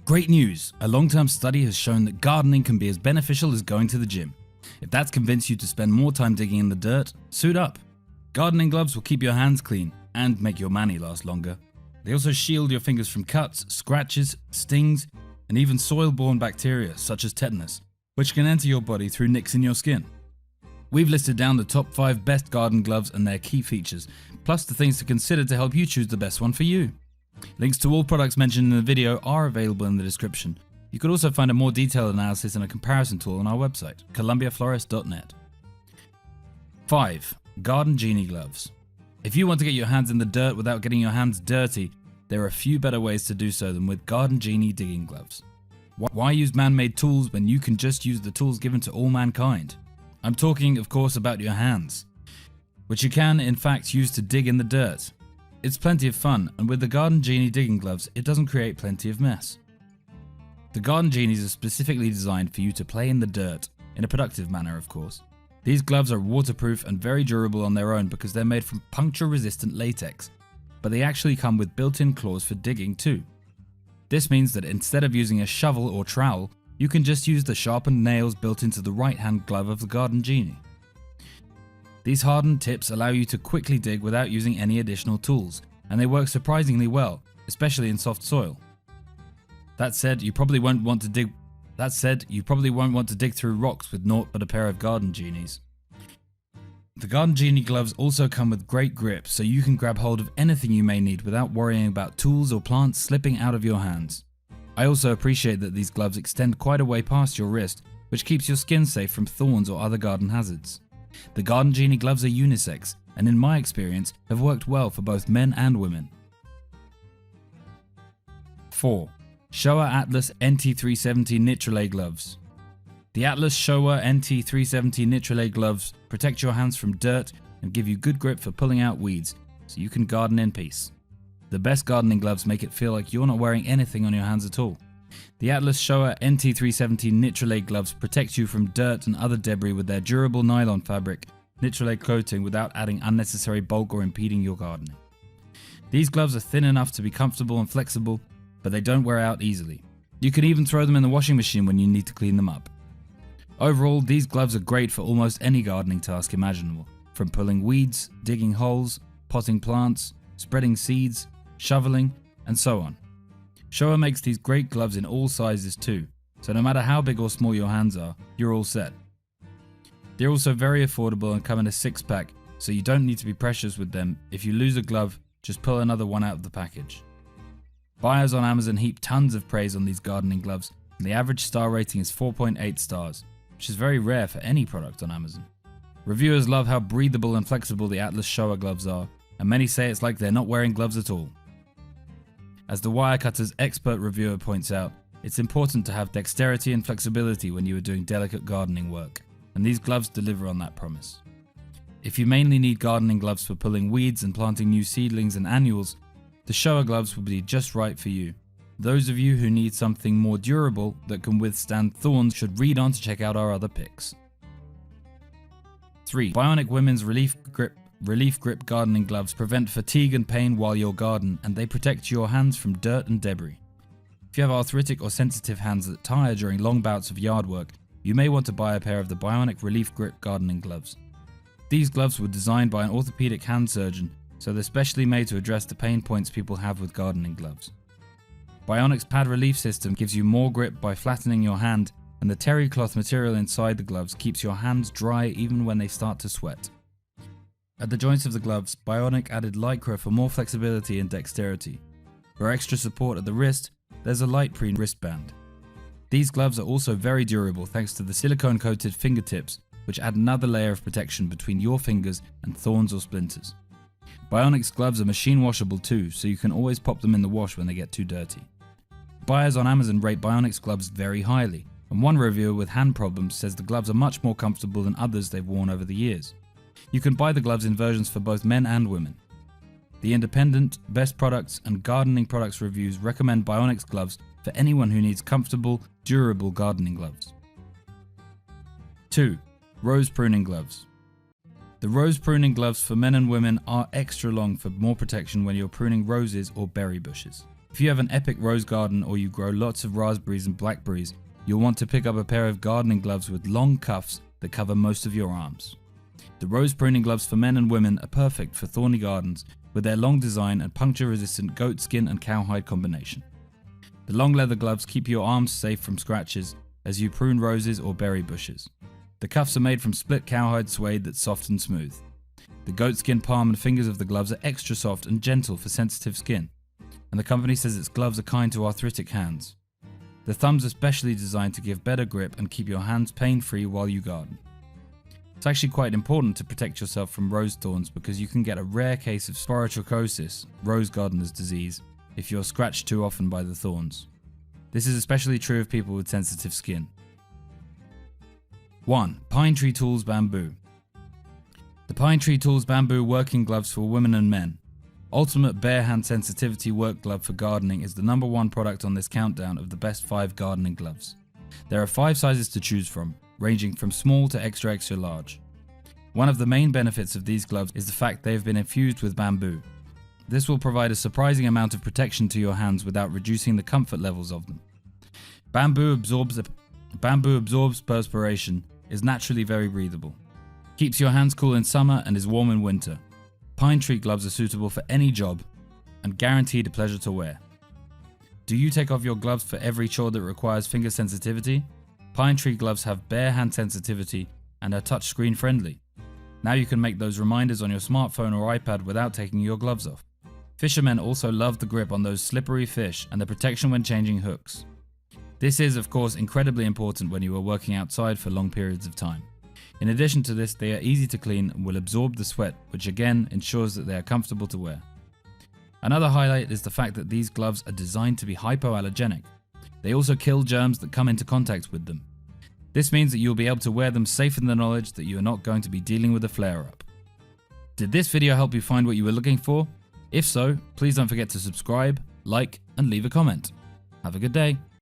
Great news! A long-term study has shown that gardening can be as beneficial as going to the gym. If that's convinced you to spend more time digging in the dirt, suit up. Gardening gloves will keep your hands clean and make your mani last longer. They also shield your fingers from cuts, scratches, stings, and even soil-borne bacteria such as tetanus, which can enter your body through nicks in your skin. We've listed down the top 5 best garden gloves and their key features, plus the things to consider to help you choose the best one for you. Links to all products mentioned in the video are available in the description. You could also find a more detailed analysis and a comparison tool on our website, columbiaflorist.net. 5. Garden Genie gloves. If you want to get your hands in the dirt without getting your hands dirty, there are a few better ways to do so than with Garden Genie digging gloves. Why use man-made tools when you can just use the tools given to all mankind? I'm talking, of course, about your hands, which you can, in fact, use to dig in the dirt. It's plenty of fun, and with the Garden Genie digging gloves, it doesn't create plenty of mess. The Garden Genies are specifically designed for you to play in the dirt, in a productive manner, of course. These gloves are waterproof and very durable on their own because they're made from puncture-resistant latex, but they actually come with built-in claws for digging too. This means that instead of using a shovel or trowel, you can just use the sharpened nails built into the right-hand glove of the Garden Genie. These hardened tips allow you to quickly dig without using any additional tools, and they work surprisingly well, especially in soft soil. That said, you probably won't want to dig through rocks with naught but a pair of Garden Genies. The Garden Genie gloves also come with great grip, so you can grab hold of anything you may need without worrying about tools or plants slipping out of your hands. I also appreciate that these gloves extend quite a way past your wrist, which keeps your skin safe from thorns or other garden hazards. The Garden Genie gloves are unisex, and in my experience have worked well for both men and women. 4. Showa Atlas NT370 Nitrile gloves. The Atlas Showa NT370 Nitrile gloves protect your hands from dirt and give you good grip for pulling out weeds, so you can garden in peace. The best gardening gloves make it feel like you're not wearing anything on your hands at all. The Atlas Showa NT370 Nitrile gloves protect you from dirt and other debris with their durable nylon fabric, Nitrile coating without adding unnecessary bulk or impeding your gardening. These gloves are thin enough to be comfortable and flexible, but they don't wear out easily. You can even throw them in the washing machine when you need to clean them up. Overall, these gloves are great for almost any gardening task imaginable, from pulling weeds, digging holes, potting plants, spreading seeds, shoveling, and so on. Showa makes these great gloves in all sizes too, so no matter how big or small your hands are, you're all set. They're also very affordable and come in a 6-pack, so you don't need to be precious with them. If you lose a glove, just pull another one out of the package. Buyers on Amazon heap tons of praise on these gardening gloves, and the average star rating is 4.8 stars, which is very rare for any product on Amazon. Reviewers love how breathable and flexible the Atlas Showa gloves are, and many say it's like they're not wearing gloves at all. As the Wirecutter's expert reviewer points out, it's important to have dexterity and flexibility when you are doing delicate gardening work, and these gloves deliver on that promise. If you mainly need gardening gloves for pulling weeds and planting new seedlings and annuals, the Showa gloves will be just right for you. Those of you who need something more durable that can withstand thorns should read on to check out our other picks. 3. Bionic Women's Relief Grip gardening gloves prevent fatigue and pain while you garden, and they protect your hands from dirt and debris. If you have arthritic or sensitive hands that tire during long bouts of yard work, you may want to buy a pair of the Bionic Relief Grip gardening gloves. These gloves were designed by an orthopedic hand surgeon, so they're specially made to address the pain points people have with gardening gloves. Bionic's pad relief system gives you more grip by flattening your hand, and the terry cloth material inside the gloves keeps your hands dry even when they start to sweat. At the joints of the gloves, Bionic added Lycra for more flexibility and dexterity. For extra support at the wrist, there's a light preen wristband. These gloves are also very durable thanks to the silicone-coated fingertips, which add another layer of protection between your fingers and thorns or splinters. Bionic's gloves are machine washable too, so you can always pop them in the wash when they get too dirty. Buyers on Amazon rate Bionic's gloves very highly, and one reviewer with hand problems says the gloves are much more comfortable than others they've worn over the years. You can buy the gloves in versions for both men and women. The Independent, Best Products and Gardening Products reviews recommend Bionic's gloves for anyone who needs comfortable, durable gardening gloves. 2. Rose Pruning Gloves. The rose pruning gloves for men and women are extra long for more protection when you're pruning roses or berry bushes. If you have an epic rose garden or you grow lots of raspberries and blackberries, you'll want to pick up a pair of gardening gloves with long cuffs that cover most of your arms. The rose pruning gloves for men and women are perfect for thorny gardens with their long design and puncture-resistant goat skin and cowhide combination. The long leather gloves keep your arms safe from scratches as you prune roses or berry bushes. The cuffs are made from split cowhide suede that's soft and smooth. The goatskin palm and fingers of the gloves are extra soft and gentle for sensitive skin, and the company says its gloves are kind to arthritic hands. The thumbs are specially designed to give better grip and keep your hands pain-free while you garden. It's actually quite important to protect yourself from rose thorns because you can get a rare case of sporotrichosis, rose gardener's disease, if you're scratched too often by the thorns. This is especially true of people with sensitive skin. 1. Pine Tree Tools Bamboo. The Pine Tree Tools Bamboo working gloves for women and men. Ultimate bare hand sensitivity work glove for gardening is the #1 product on this countdown of the best 5 gardening gloves. There are 5 sizes to choose from, ranging from small to extra large. One of the main benefits of these gloves is the fact they have been infused with bamboo. This will provide a surprising amount of protection to your hands without reducing the comfort levels of them. Bamboo absorbs perspiration, is naturally very breathable. Keeps your hands cool in summer and is warm in winter. Pine Tree gloves are suitable for any job and guaranteed a pleasure to wear. Do you take off your gloves for every chore that requires finger sensitivity? Pine Tree gloves have bare hand sensitivity and are touchscreen friendly. Now you can make those reminders on your smartphone or iPad without taking your gloves off. Fishermen also love the grip on those slippery fish and the protection when changing hooks. This is, of course, incredibly important when you are working outside for long periods of time. In addition to this, they are easy to clean and will absorb the sweat, which again ensures that they are comfortable to wear. Another highlight is the fact that these gloves are designed to be hypoallergenic. They also kill germs that come into contact with them. This means that you'll be able to wear them safe in the knowledge that you are not going to be dealing with a flare-up. Did this video help you find what you were looking for? If so, please don't forget to subscribe, like, and leave a comment. Have a good day.